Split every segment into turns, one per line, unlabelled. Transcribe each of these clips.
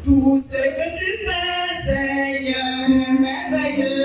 Tout ce que tu fais, Seigneur, est merveilleux.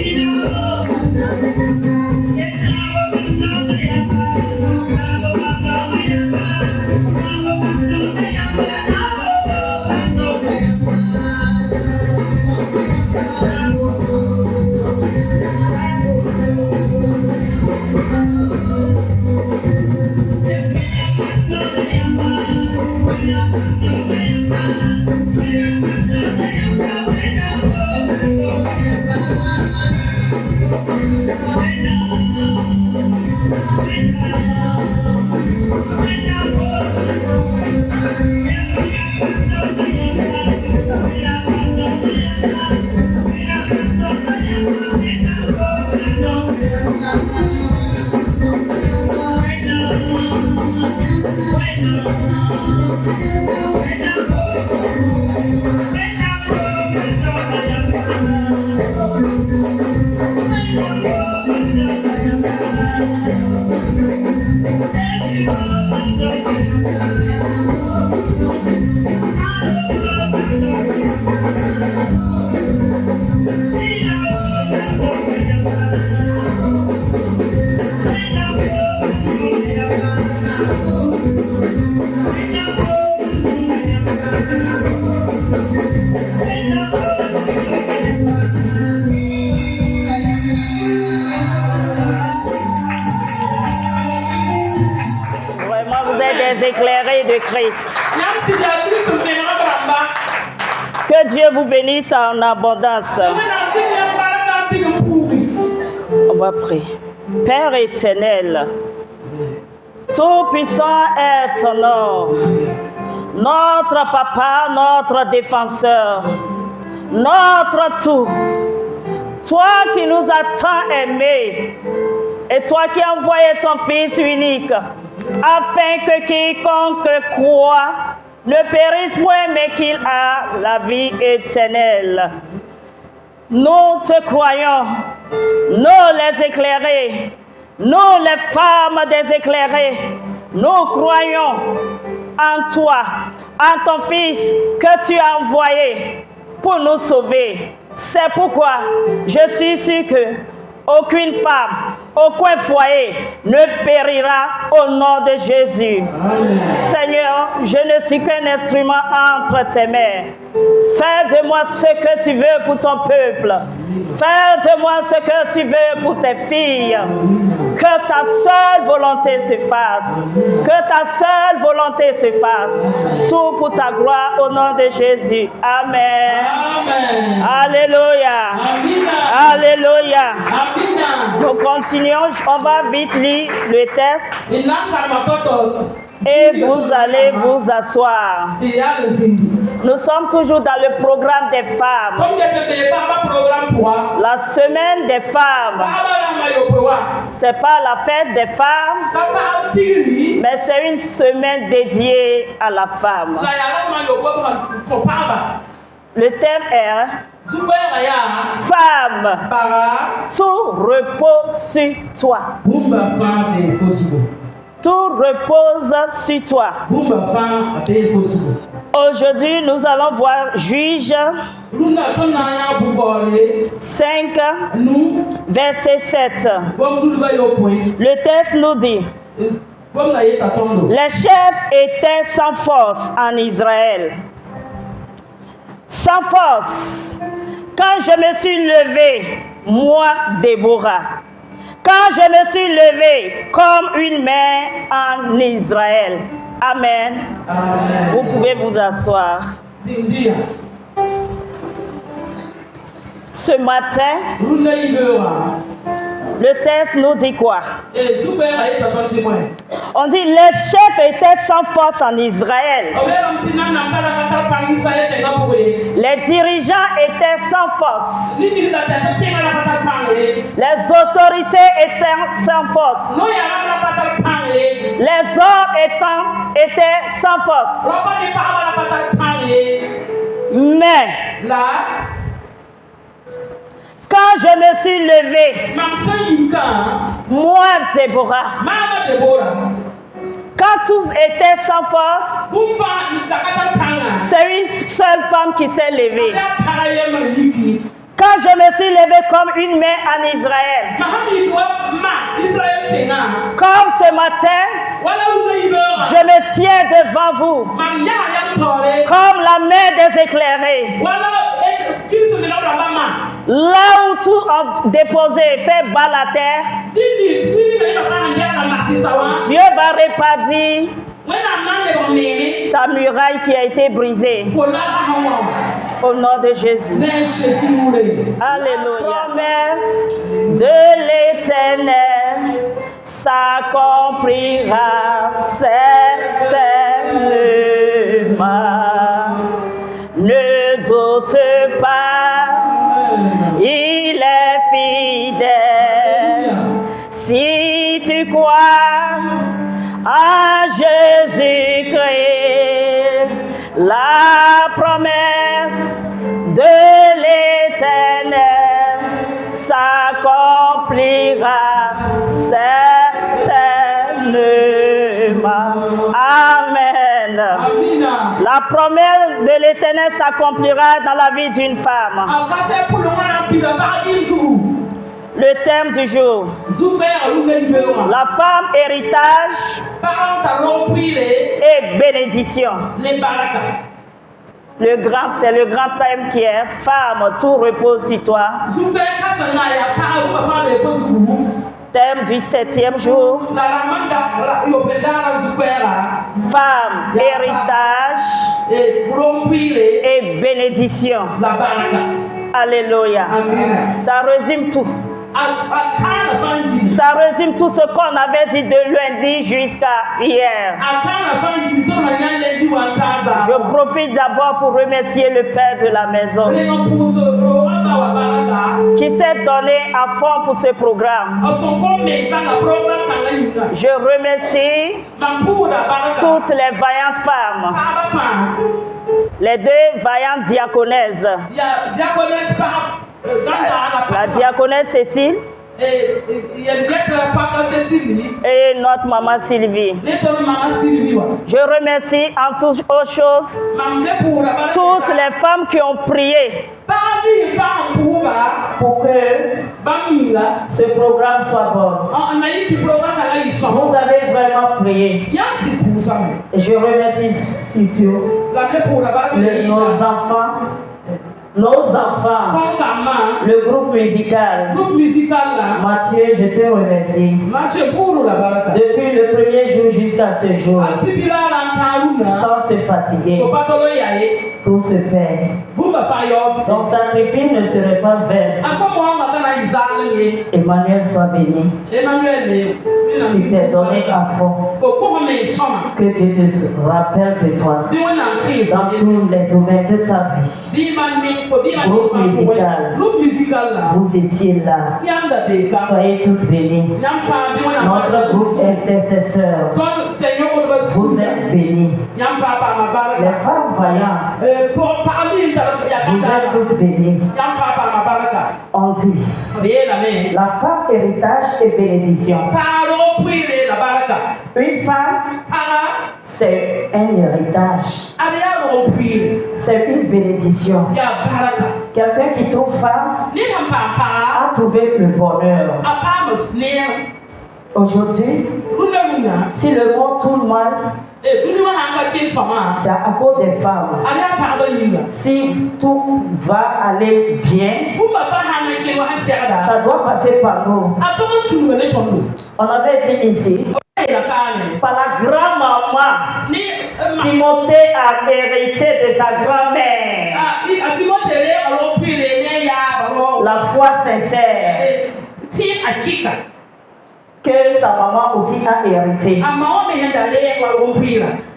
Sing Christ. Que Dieu vous bénisse en abondance. On va prier. Père éternel, tout-puissant est ton nom. Notre papa, notre défenseur, notre tout. Toi qui nous as tant aimés, et toi qui as envoyé ton Fils unique, afin que quiconque croit ne périsse point, mais qu'il a la vie éternelle. Nous te croyons, nous les éclairés, nous les femmes des éclairés, nous croyons en toi, en ton Fils que tu as envoyé pour nous sauver. C'est pourquoi je suis sûr que aucune femme, aucun foyer ne périra au nom de Jésus. Amen. Seigneur, je ne suis qu'un instrument entre tes mains. Fais de moi ce que tu veux pour ton peuple. Fais de moi ce que tu veux pour tes filles. Que ta seule volonté se fasse. Que ta seule volonté se fasse. Tout pour ta gloire au nom de Jésus. Amen. Amen. Alléluia. Amen. Alléluia. Amen. Nous continuons. On va vite lire le texte. Et vous allez vous asseoir. Nous sommes toujours dans le programme des femmes. La semaine des femmes. C'est pas la fête des femmes, mais c'est une semaine dédiée à la femme. Le thème est femme, tout repose sur toi. Tout repose sur toi. Aujourd'hui, nous allons voir Juge 5, verset 7. Le texte nous dit: les chefs étaient sans force en Israël. Sans force. Quand je me suis levé, moi, Déborah, quand je me suis levé comme une mère en Israël. Amen. Amen. Vous pouvez vous asseoir. Ce matin, le texte nous dit quoi? On dit les chefs étaient sans force en Israël. Les dirigeants étaient sans force. Les autorités étaient sans force. Les hommes étaient sans force. Mais quand je me suis levé, moi, Déborah, quand tous étaient sans force, c'est une seule femme qui s'est levée. Quand je me suis levé comme une mère en Israël, comme ce matin, je me tiens devant vous, comme la mère des éclairés. Là où tout a déposé, fait bas la terre, Dieu va réparer ta muraille qui a été brisée. Au nom de Jésus. Alléluia. La promesse de l'Éternel s'accomplira certainement. Ne doute pas, il est fidèle. Si tu crois à Jésus-Christ, la promesse de l'Éternel s'accomplira certainement. Amen. La promesse de l'Éternel s'accomplira dans la vie d'une femme. Le thème du jour: la femme, héritage et bénédiction. C'est le grand thème qui est femme, tout repose sur toi. Thème du 7e jour. Femme, héritage et bénédiction. Alléluia. Ça résume tout. Ça résume tout ce qu'on avait dit de lundi jusqu'à hier. Je profite d'abord pour remercier le père de la maison qui s'est donné à fond pour ce programme. Je remercie toutes les vaillantes femmes, les 2 vaillantes diaconesses, la diaconesse Cécile et notre maman Sylvie. Je remercie en toutes choses toutes les femmes qui ont prié pour que ce programme soit bon. Vous avez vraiment prié. Et je remercie surtout nos enfants, le groupe musical. Mathieu, je te remercie. Depuis le premier jour jusqu'à ce jour, sans se fatiguer, tout se paie. Ton sacrifice ne serait pas vain. Emmanuel soit béni. Tu t'es donné à fond. Que Dieu te rappelle de toi dans tous les domaines de ta vie. Groupe musical, vous étiez là. Soyez tous bénis. Notre groupe intercesseur, vous êtes bénis. Les femmes vaillantes, vous êtes tous bénis. On dit la femme héritage et bénédiction. Une femme, c'est un héritage. C'est une bénédiction. Quelqu'un qui trouve femme a trouvé le bonheur. Aujourd'hui, si le monde tourne mal, c'est à cause des femmes. Si tout va aller bien, ça doit passer par nous. On avait dit ici, par la grand-maman, Timothée a hérité de sa grand-mère la foi sincère que sa maman aussi a hérité.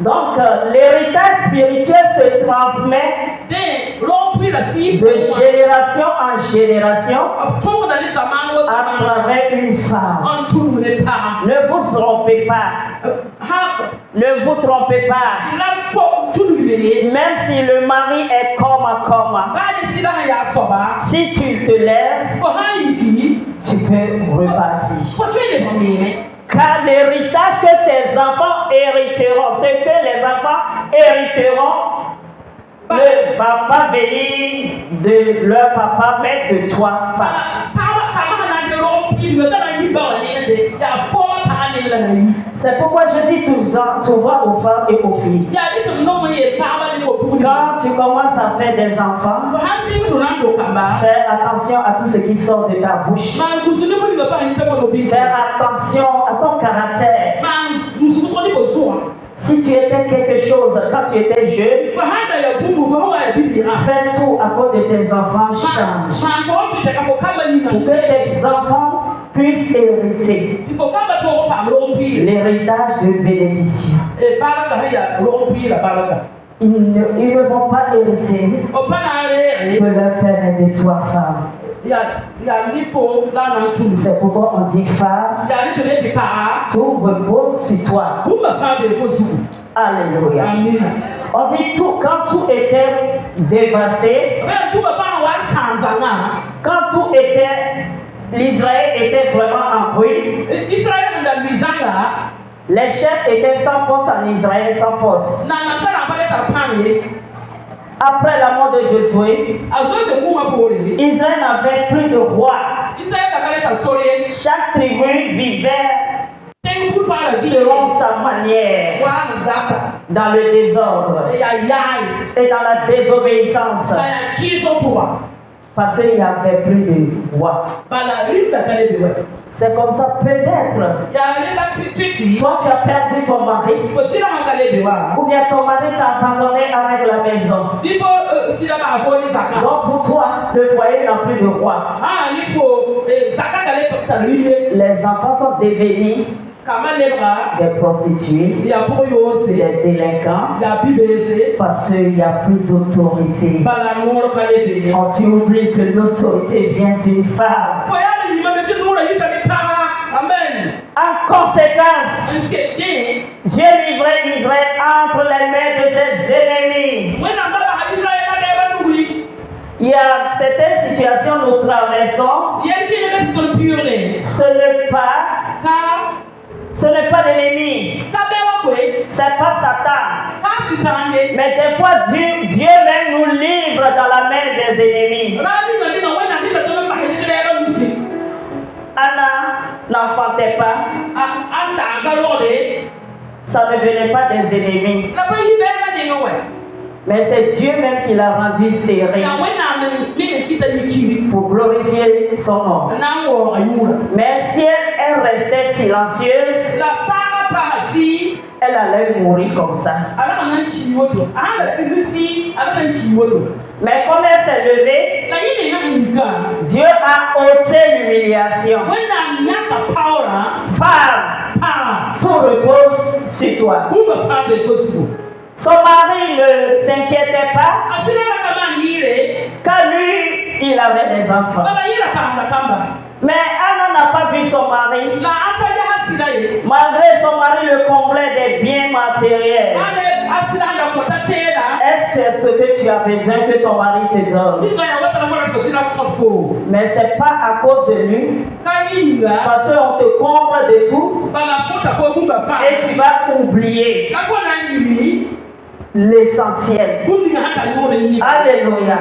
Donc l'héritage spirituel se transmet de génération en génération à travers une femme. Ne vous trompez pas. Ne vous trompez pas. Même si le mari est coma, si tu te lèves, tu peux repartir. Car l'héritage que tes enfants hériteront, ce que les enfants hériteront, ne va pas venir de leur papa, mais de toi, femme. C'est pourquoi je dis souvent aux femmes et aux filles, quand tu commences à faire des enfants, fais attention à tout ce qui sort de ta bouche. Fais attention à ton caractère. Si tu étais quelque chose quand tu étais jeune, fais tout à cause de tes enfants change. Pour que tes enfants puissent hériter l'héritage de bénédiction. Ils ne vont pas hériter de leur père et de toi, femme. C'est pourquoi on dit femme, tout repose sur toi. Alléluia. On dit tout, quand tout était dévasté, quand tout était, l'Israël était vraiment en ruine, les chefs étaient sans force en Israël, sans force. Après la mort de Josué, Israël n'avait plus de roi. Chaque tribu vivait selon sa manière, dans le désordre et dans la désobéissance. Parce qu'il n'y avait plus de voix. C'est comme ça, peut-être. Toi, tu as perdu ton mari. Ou bien ton mari t'a abandonné avec la maison. Donc pour toi, le foyer n'a plus de roi. Les enfants sont devenus des prostituées, des délinquants, parce qu'il n'y a plus d'autorité. Quand tu oublies que l'autorité vient d'une femme. En conséquence, Dieu livrait Israël entre les mains de ses ennemis. Il y a certaines situations que nous traversons. Ce n'est pas l'ennemi. C'est pas Satan. Mais des fois, Dieu même nous livre dans la main des ennemis. Anna n'enfantait pas. Ça ne venait pas des ennemis. Mais c'est Dieu même qui l'a rendue stérile pour glorifier son nom. Mais si elle restait silencieuse, elle allait mourir comme ça. Mais comme elle s'est levée, Dieu a ôté l'humiliation. Femme, tout repose sur toi. Son mari ne s'inquiétait pas, car lui, il avait des enfants. Mais Anna n'a pas vu son mari. Malgré son mari le comblait des biens matériels. Est-ce que c'est ce que tu as besoin que ton mari te donne? Mais ce n'est pas à cause de lui. Parce qu'on te comble de tout. Et tu vas oublier l'essentiel. Alléluia.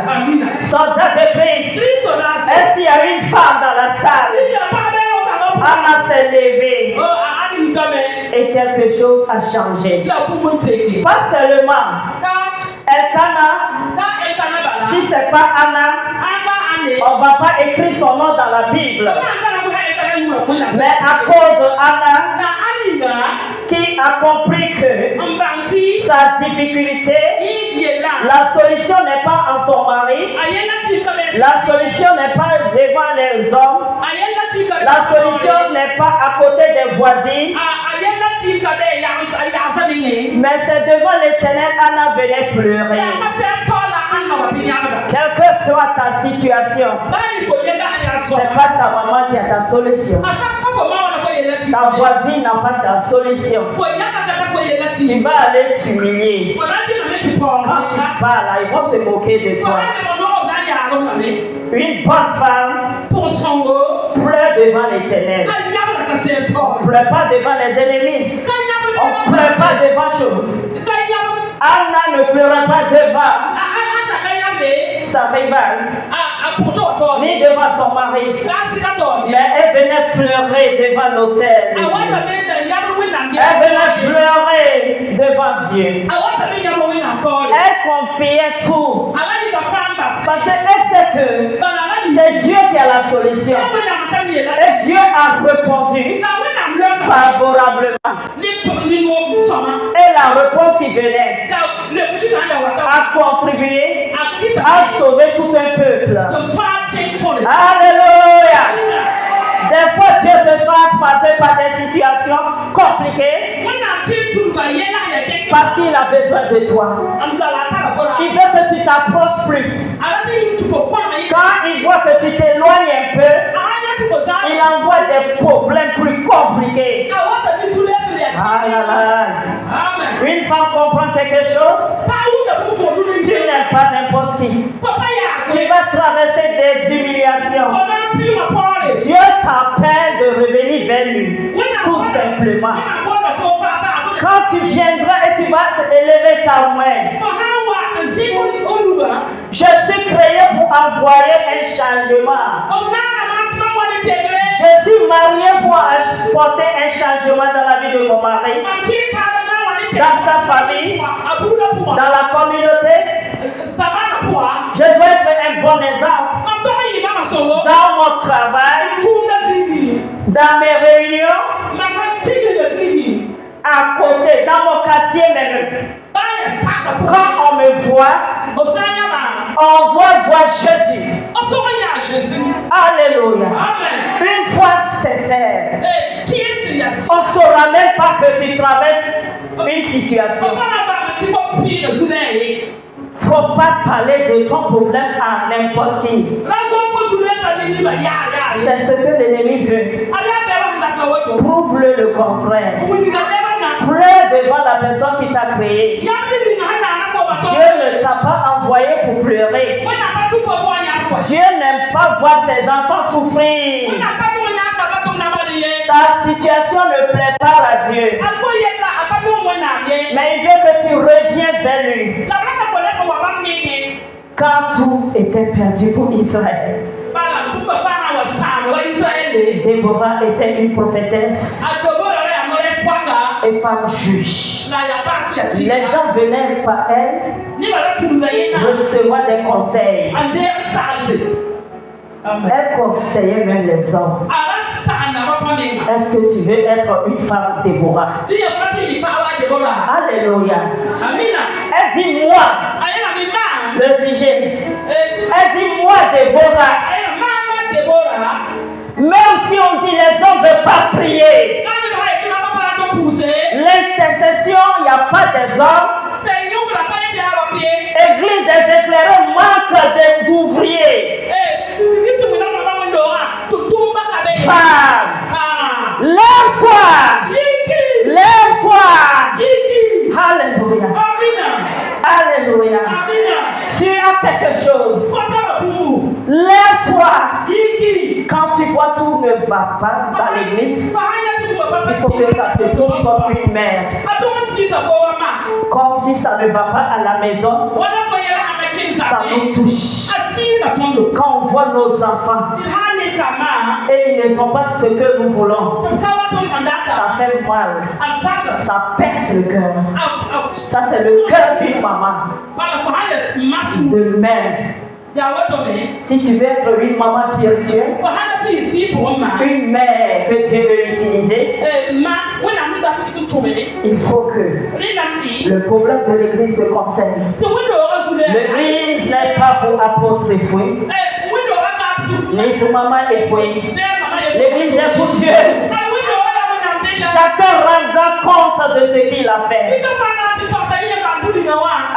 Soldat de Christ. Est-ce qu'il y a une femme dans la salle? Anna s'est levée. Et quelque chose a changé. Pas seulement Elkanah. Si ce n'est pas Anna, on ne va pas écrire son nom dans la Bible. Mais à cause de Anna, qui a compris que sa difficulté, la solution n'est pas en son mari, la solution n'est pas devant les hommes, la solution n'est pas à côté des voisines, mais c'est devant l'Éternel. Anna venait pleurer. Quelle que soit ta situation, ce n'est pas ta maman qui a ta solution. Ta voisine n'a pas ta solution. Tu vas aller t'humilier. Quand tu parles, ils vont se moquer de toi. Une bonne femme pleure devant l'Éternel. On ne pleure pas devant les ennemis. On ne pleure pas devant choses. Anna ne pleurait pas devant sa rivale, ni devant son mari, mais elle venait pleurer devant l'autel. Elle venait pleurer devant Dieu. Elle confiait tout. Parce qu'elle sait que c'est Dieu qui a la solution. Et Dieu a répondu favorablement. Et la réponse qui venait a contribué à sauver tout un peuple. Alléluia. Des fois, Dieu te fasse passer par des situations compliquées parce qu'il a besoin de toi. Il veut que tu t'approches plus. Quand il voit que tu t'éloignes un peu, il envoie des problèmes plus compliqués. Ah là là. Une femme comprend quelque chose. Tu n'es pas n'importe qui. Tu vas traverser des humiliations. Dieu t'appelle de revenir vers lui. Tout simplement. Quand tu viendras et tu vas élever ta main, je suis créé pour envoyer un changement. Je suis marié pour apporter un changement dans la vie de mon mari, dans sa famille, dans la communauté. Je dois être un bon exemple. Dans mes réunions, à côté, dans mon quartier même, quand on me voit, on doit voir Jésus. Alléluia. Une foi sincère. On ne saura même pas que tu traverses une situation. Il ne faut pas parler de ton problème à n'importe qui. C'est ce que l'ennemi veut. Prouve-le le contraire. Pleure devant la personne qui t'a créé. Dieu ne t'a pas envoyé pour pleurer. Dieu n'aime pas voir ses enfants souffrir. Ta situation ne plaît pas à Dieu. Mais il veut que tu reviennes vers lui. Quand tout était perdu pour Israël, Déborah était une prophétesse et femme juge. Les gens venaient par elle recevoir des conseils. Elle conseillait même les hommes. Est-ce que tu veux être une femme Déborah? Alléluia. Elle dit moi, le sujet. Elle dit moi Déborah. Même si on dit les hommes ne veulent pas prier, l'intercession, il n'y a pas des hommes. Église des éclaireurs manque d'ouvriers. Femme, lève-toi. Lève-toi. Alléluia. Alléluia. Tu as quelque chose. Lève-toi. Quand tu vois tout ne va pas dans l'église, il faut que ça te touche comme une mère. Comme si ça ne va pas à la maison, ça nous touche. Quand on voit nos enfants et ils ne sont pas ce que nous voulons, ça fait mal. Ça perce le cœur. Ça, c'est le cœur d'une maman. De mère. Si tu veux être une maman spirituelle, une mère que Dieu veut utiliser, il faut que le problème de l'église te concerne. L'église n'est pas pour apôtre et fouet, ni pour maman et fouet. L'église est pour Dieu. Chacun rendra compte de ce qu'il a fait.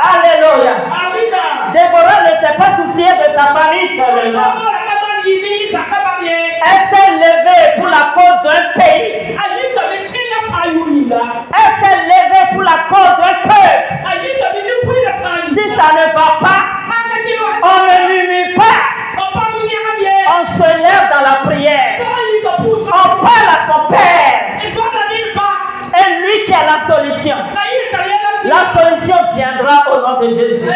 Alléluia. Déborah ne s'est pas souciée de sa famille seulement. Elle s'est levée pour la cause d'un pays. Elle s'est levée pour la cause d'un peuple. Si ça ne va pas, on ne murmure pas. On se lève dans la prière. On parle à son Père. Et lui qui a la solution. La solution viendra au nom de Jésus.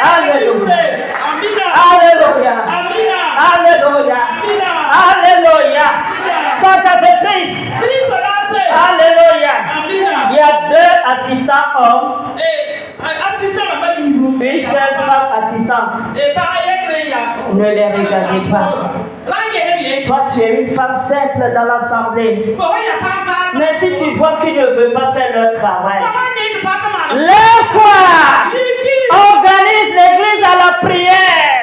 Alléluia. Alléluia. Alléluia. Alléluia. Sainte-Christ. Alléluia. Il y a 2 assistants hommes. Une seule femme assistante. Ne les regardez pas. Toi, tu es une femme simple dans l'assemblée. Mais si tu vois qu'ils ne veulent pas faire leur travail, lève-toi. Organise l'église à la prière.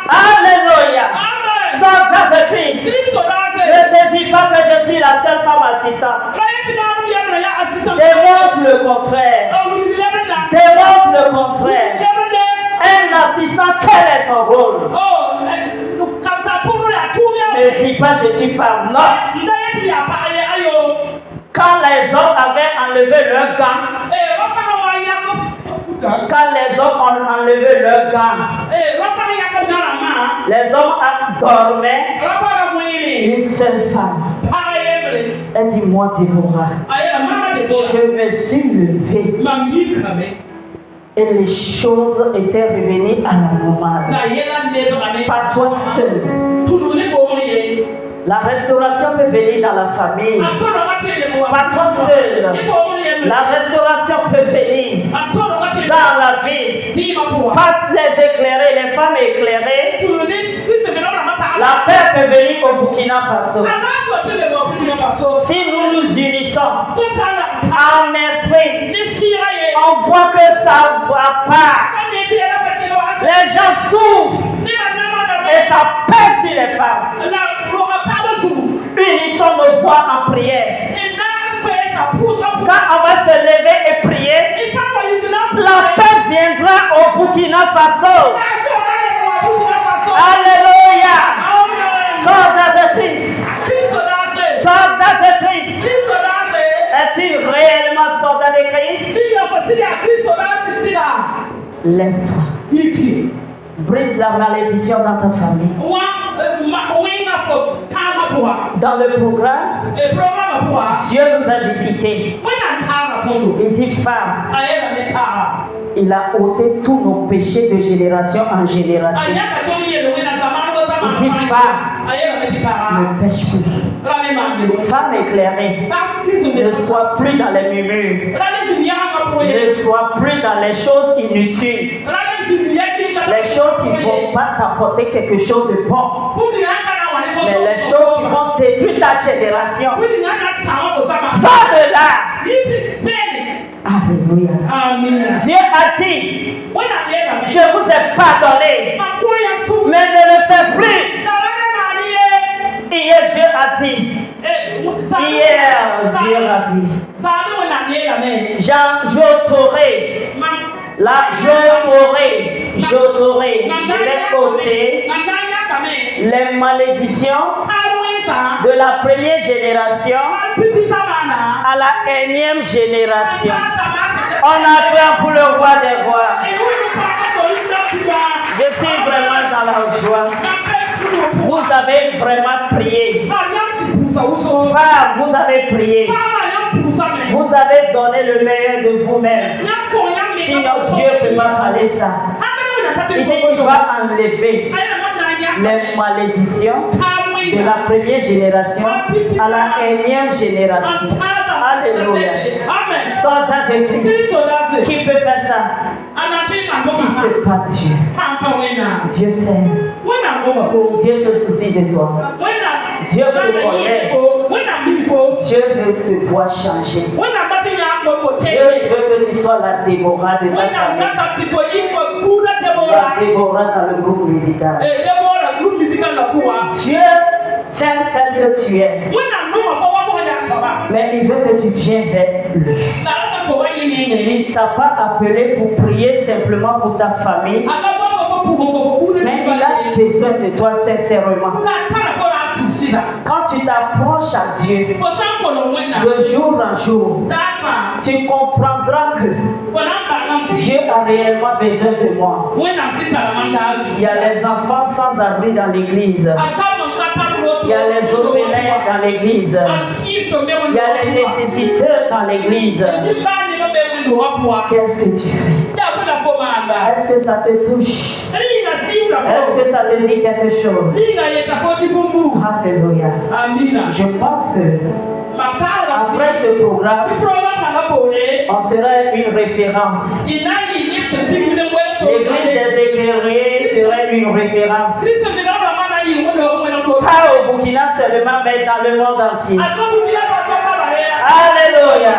Alléluia. Sans de Christ. Ne te dis pas que je suis la seule femme assistante. Démontre le contraire. Démontre le contraire. Un assistant, quel est son rôle? Ne dis pas je suis femme. Non. Quand les hommes avaient enlevé leurs gants, les hommes dormaient. Une seule femme. Elle dit moi Déborah, je me suis levée et les choses étaient revenues à la normale. Pas toi seul. La restauration peut venir dans la famille. Pas toi seul. La restauration peut venir dans la vie. Pas les éclairés, les femmes éclairées. La paix peut venir au Burkina Faso. Si nous nous unissons en esprit, on voit que ça ne va pas. Les gens souffrent et ça pèse sur les femmes. Unissons nos voix en prière. Quand on va se lever et prier, la paix viendra au Burkina Faso. Alléluia. Soldat de Christ. Soldat de Christ. Es-tu réellement soldat de Christ? Lève-toi. Brise la malédiction dans ta famille. Dans le programme, Dieu nous a visités. Il dit femme, il a ôté tous nos péchés de génération en génération. Il dit femme, ne pêche plus. Femme éclairée, ne sois plus dans les murmures. Ne sois plus dans les choses inutiles. Les choses qui ne vont pas t'apporter quelque chose de bon. Mais les choses qui vont détruire ta génération. Sors de là. Alléluia. Dieu a dit, je vous ai pardonné, mais ne le faites plus. Hier, Dieu a dit, Jean, j'autorai, là, j'autorai, je vais ôter les malédictions de la première génération à la énième génération. On attend pour le roi des rois. Je suis vraiment dans la joie. Vous avez vraiment prié. Femme, vous avez prié. Vous avez donné le meilleur de vous-même. Sinon Dieu ne peut pas parler ça. Il dit qu'il va enlever les malédictions de la première génération à la énième génération. Alléluia. Soldat de Christ. Qui peut faire ça? Si ce n'est pas Dieu. Dieu t'aime. Dieu se soucie de toi. Dieu te connaît. Dieu veut te voir changer. Dieu veut que tu sois la Déborah de ta famille. La Déborah dans le groupe musical. Dieu t'aime tel que tu es. Mais il veut que tu viennes vers lui. Il ne t'a pas appelé pour prier simplement pour ta famille. Mais il a besoin de toi sincèrement. Quand tu t'approches à Dieu de jour en jour, tu comprendras que Dieu a réellement besoin de moi. Il y a les enfants sans abri dans l'église. Il y a les orphelins dans l'église. Il y a les nécessiteux dans l'église. Qu'est-ce que tu fais? Est-ce que ça te touche? Est-ce que ça te dit quelque chose? Alléluia. Je pense que après ce programme, on sera une référence. L'église des éclairés serait une référence. Pas au Burkina seulement, mais dans le monde entier. Alléluia.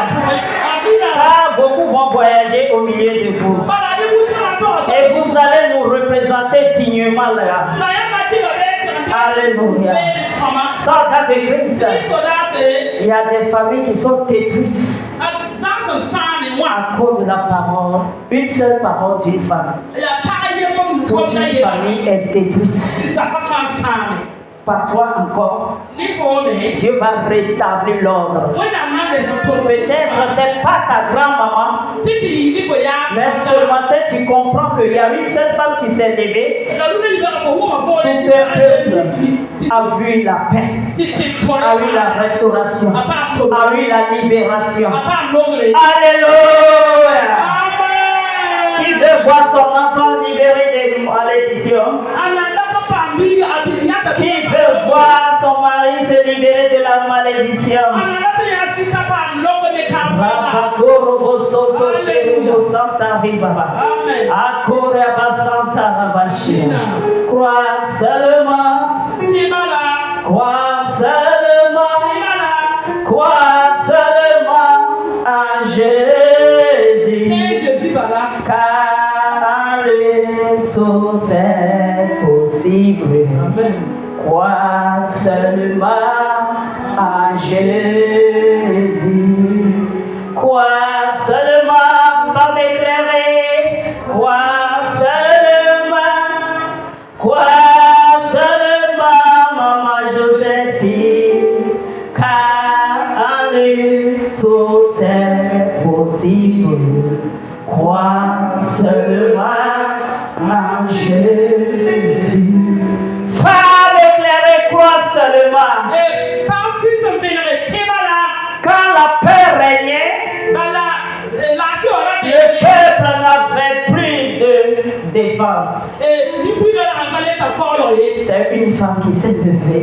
Car beaucoup vont voyager au milieu de vous. Et vous allez nous représenter dignement là. Alléluia. Soldat de Christ. Il y a des familles qui sont détruites à cause de la parole. Une seule parole d'une femme. Toute une famille est détruite. Par toi encore, Dieu va rétablir l'ordre. Peut-être c'est pas ta grand-maman, mais ce matin tu comprends qu'il y a une seule femme qui s'est levée. Tout un peuple a vu la paix, a vu la restauration, a vu la libération. Alléluia! Qui veut voir son enfant libéré des malédictions? Qui veut voir son mari se libérer de la malédiction? Crois seulement, tout est possible. Crois seulement en Jésus. Crois seulement, femme éclairée. Crois seulement. Crois seulement, maman Joséphine. Car en lui tout est possible. Crois seulement en Jésus. Femme éclairée, crois seulement. Quand la paix régnait, le peuple n'avait plus de défense. C'est une femme qui s'est levée.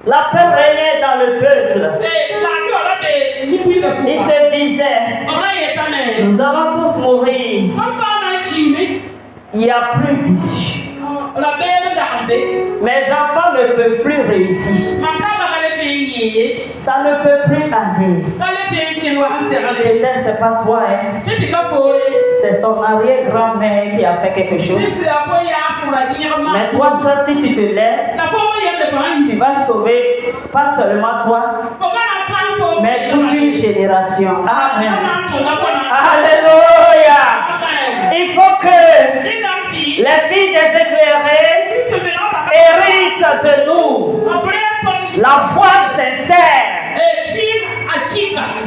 La paix régnait dans le peuple. Il se disait, nous allons tous mourir. Il n'y a plus d'issue. Mes enfants ne peuvent plus réussir. Ça ne peut plus aller. Peut-être c'est pas toi, hein. C'est ton arrière-grand-mère qui a fait quelque chose. Mais toi seul, si tu te lèves, tu vas sauver pas seulement toi, mais toute une génération. Amen. Alléluia. Il faut que les filles des éclairés héritent de nous la foi sincère,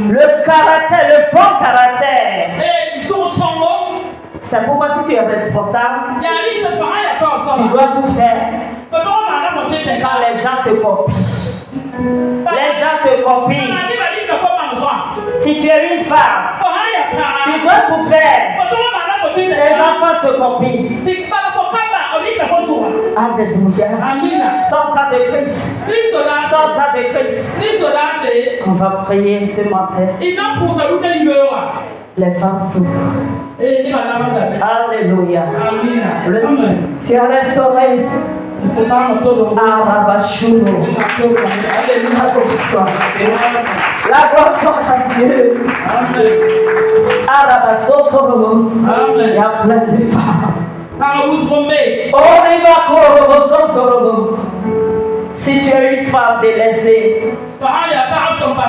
le caractère, le bon caractère. C'est pourquoi si tu es responsable, tu dois tout faire quand les gens te copient. Les gens te copient. Si tu es une femme, tu dois tout faire. Les enfants te copient. Alléluia. Sorte de Christ. Sorte de Christ. On va prier ce matin. Les femmes souffrent. Alléluia. Tu as restauré. Arabashuro. La gloire soit à Dieu. Arabasotoro. Il y a plein de femmes. Si tu es une femme délaissée,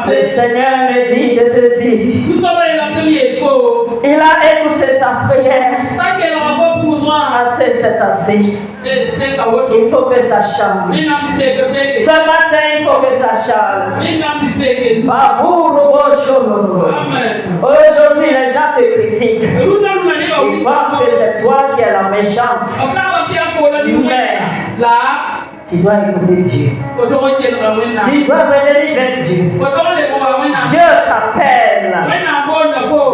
le Seigneur me dit de te dire, il a écouté ta prière. Assez, c'est assez. Il faut que ça change. Ce matin, il faut que ça change. Aujourd'hui, les gens te critiquent. Ils pensent que c'est toi qui es la méchante. Mais tu dois écouter Dieu. Tu dois venir vers Dieu. Dieu t'appelle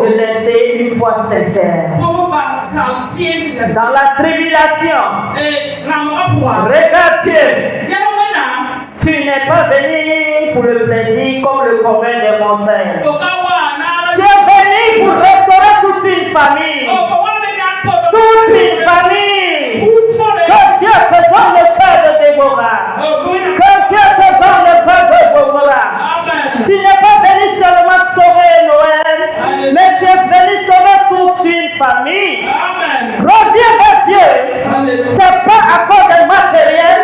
de laisser une foi sincère. Dans la tribulation, regarde Dieu. Tu n'es pas venu pour le plaisir comme le commun des montagnes. Tu es venu pour restaurer toute une famille. Toute une famille. Que Dieu te donne le cœur de Déborah. Que Dieu te donne le cœur de Déborah. Tu n'es pas venu seulement sauver Noël, mais tu es venu sauver toute une famille. Reviens vers Dieu. C'est pas à cause du matériel,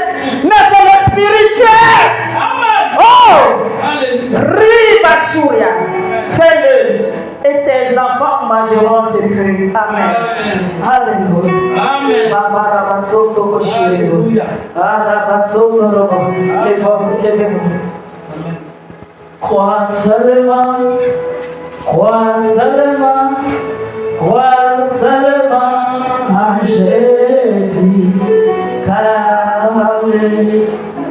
mais c'est le spirituel. Oh! Ribashuria. Fais-le. Et tes enfants mangeront ce fruit. Amen. Alléluia. Amen. Levez-vous. Crois seulement. Crois seulement. Crois seulement en Jésus. Car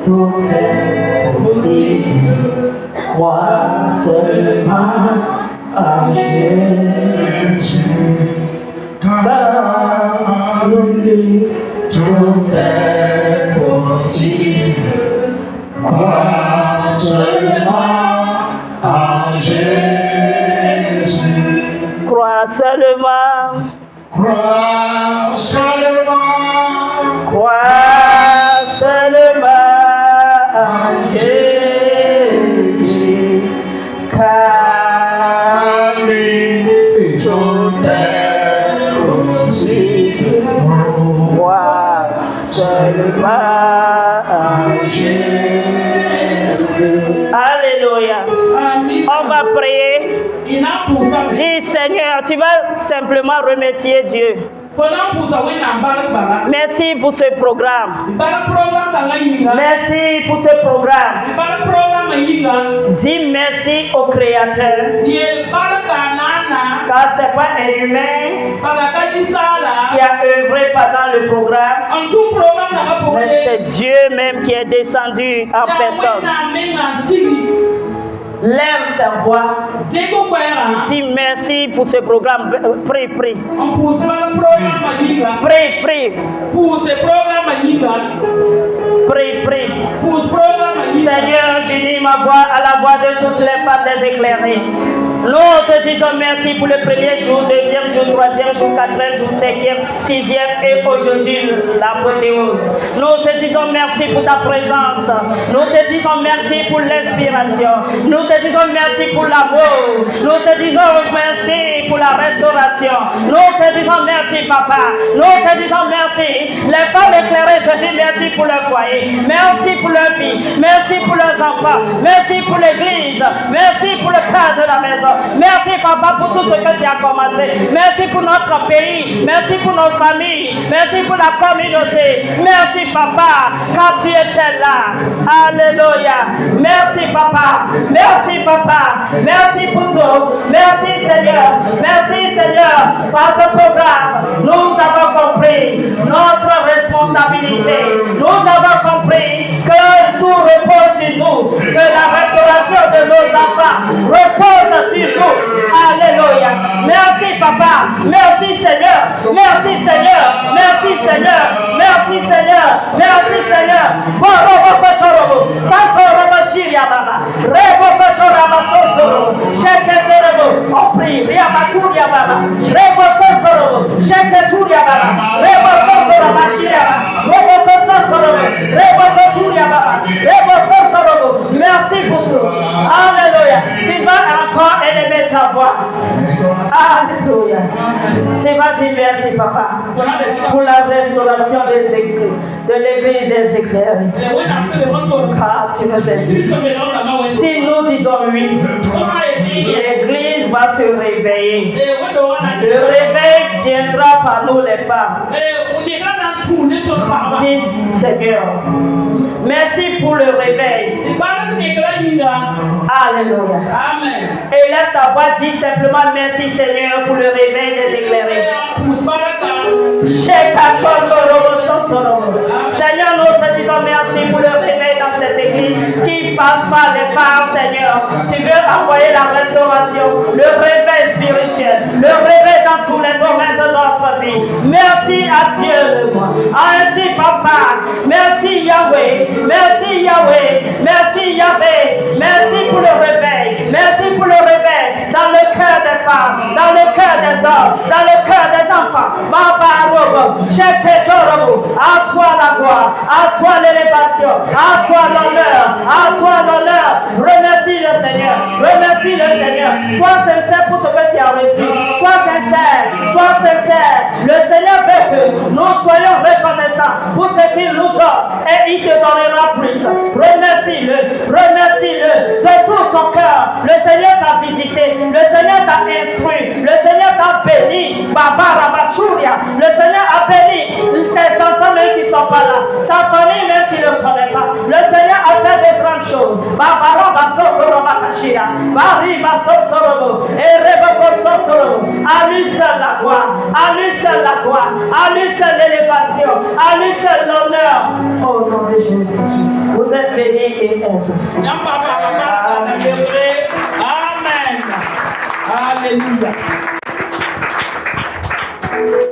tout est possible. Crois seulement en Jésus. Car lui, tout est possible. Crois seulement en Jésus. Crois seulement. Crois seulement. Crois seulement en Jésus. Car lui, tout est possible. Alléluia. On va prier. Dis Seigneur, tu vas simplement remercier Dieu. Merci pour ce programme. Merci pour ce programme. Dis merci au Créateur. Car ce n'est pas un humain qui a œuvré pendant le programme, mais c'est Dieu même qui est descendu en personne. Lève sa voix. Dis merci pour ce programme. Prie, prie. Prie, prie. Prie, prie. Seigneur, j'unis ma voix à la voix de toutes les femmes des éclairées. Nous te disons merci pour le premier jour, deuxième jour, troisième jour, quatrième jour, cinquième, sixième et aujourd'hui l'apothéose. Nous te disons merci pour ta présence. Nous te disons merci pour l'inspiration. Nous te disons merci pour l'amour. Nous te disons merci pour la restauration. Nous te disons merci, Papa. Nous te disons merci. Les femmes éclairées te disent merci pour leur foyer. Merci pour leur vie. Merci pour leurs enfants. Merci pour l'église. Merci pour le père de la maison. Merci, Papa, pour tout ce que tu as commencé. Merci pour notre pays. Merci pour nos familles. Merci pour la communauté. Merci, Papa, quand tu étais là. Alléluia. Merci, Papa. Merci, Papa. Merci pour tout. Merci, Seigneur. Merci, Seigneur. Par ce programme, nous avons compris notre responsabilité. Nous avons compris que tout repose sur nous. Que la restauration de nos enfants repose sur nous. Alléluia. Merci, Papa. Merci, Seigneur. Merci, Seigneur. Merci, Seigneur. Merci, Seigneur. Merci, Seigneur. On prie. Riabakuria Baba. Rebo Santoro. Sheketuria Baba. Rebo Santoro Bashiria. Rebo Santoro. Rebo Turia Baba. Rebo Santoro. Merci pour tout. Alléluia. Tu vas encore élever ta voix. Alléluia. Tu vas dire merci, Papa, pour la restauration des églises, de l'église des éclairés. Car tu nous as dit. Si nous disons oui, l'église va se réveiller. Le réveil viendra par nous les femmes. Dis Seigneur, merci pour le réveil. Alléluia. Amen. Élève ta voix, dis simplement merci Seigneur pour le réveil des éclairés. Seigneur, nous te disons merci pour le réveil dans cette église qui passe par les femmes, Seigneur. Tu veux envoyer la restauration, le réveil spirituel, le réveil dans tous les domaines de notre vie. Merci à Dieu. Merci Papa. Merci Yahweh. Merci Yahweh. Merci Yahweh. Merci pour le réveil. Merci pour le réveil dans le cœur des femmes, dans le cœur des hommes, dans le cœur des enfants. À toi la gloire, à toi l'élévation, à toi l'honneur, à toi l'honneur. Remercie le Seigneur, remercie le Seigneur. Sois sincère pour ce que tu as reçu. Sois sincère, sois sincère. Le Seigneur veut que nous soyons reconnaissants pour ce qu'il nous donne et il te donnera plus. Remercie-le, remercie-le de tout ton cœur. Le Seigneur t'a visité, le Seigneur t'a instruit, le Seigneur t'a béni. Baba Rabashuria, le Seigneur a béni tes enfants même qui ne sont pas là, ta famille même qui ne connaît pas. Le Seigneur a fait de grandes choses. Baba Rabasokoro Bakashia, Bari Basotoro, et Reboko Sotoro. À lui seul la gloire, à lui seul la gloire, à lui seul l'élévation, à lui seul l'honneur. Au nom de Jésus, vous êtes bénis et exaucés.
Amen. Alléluia.